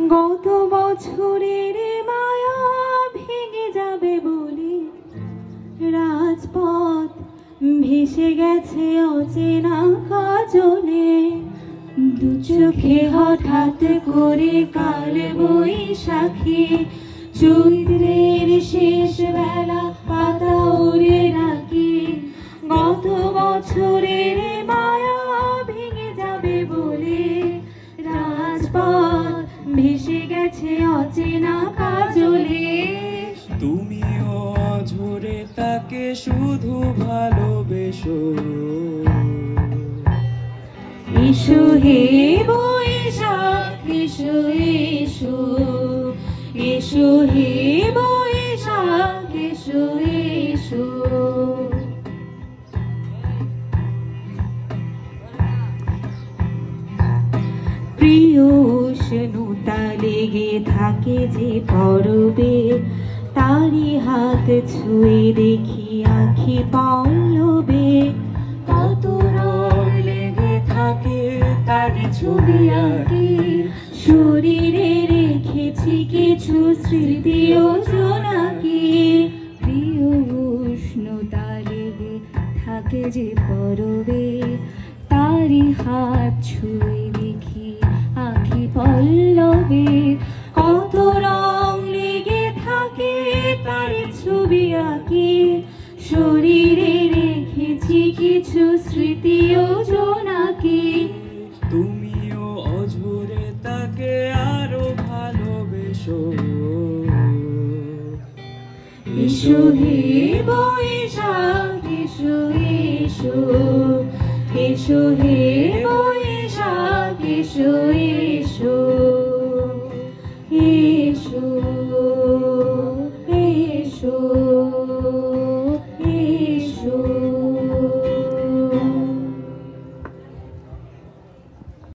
গত বছরের মায়া ভেঙে যাবে বলে রাজপথ ভেসে গেছে অচেনা কাজলে। দু চোখে হঠাৎ করে কাল বৈশাখী, চৈত্রের শেষ বেলা পাতা ওড়ে নাকি। গত বছরের মায়া ভেঙে যাবে বলে রাজপথ ভেসে গেছে অচেনা কাজলে। তুমিও অঝরে তাকে শুধু ভালোবেসো। এসো হে বৈশাখ এসো এসো, এসো হে বৈশাখ এসো এসো। প্রিয় উষ্ণতা লেগে থাকে যে পরবে, তারি হাত ছুঁয়ে দেখি আখি পল্লবে। কত রং লেগে থাকে তারি ছবি আঁকি, শরীরে রেখেছি কিছু স্মৃতি ও জোনাকি। প্রিয় উষ্ণতা লেগে থাকে যে পরবে, তারি হাত ছুঁয়ে দেখি আখি পল্লবে। কত রং লেগে থাকে তার ছবি আঁকি, শরীরে রেখেছি কিছু স্মৃতি ও জোনাকি। তুমিও অঝরে তাকে আরো ভালোবেসো। এসো হে বৈশাখ এসো এসো, এসো হে বৈশাখ এসো এসো।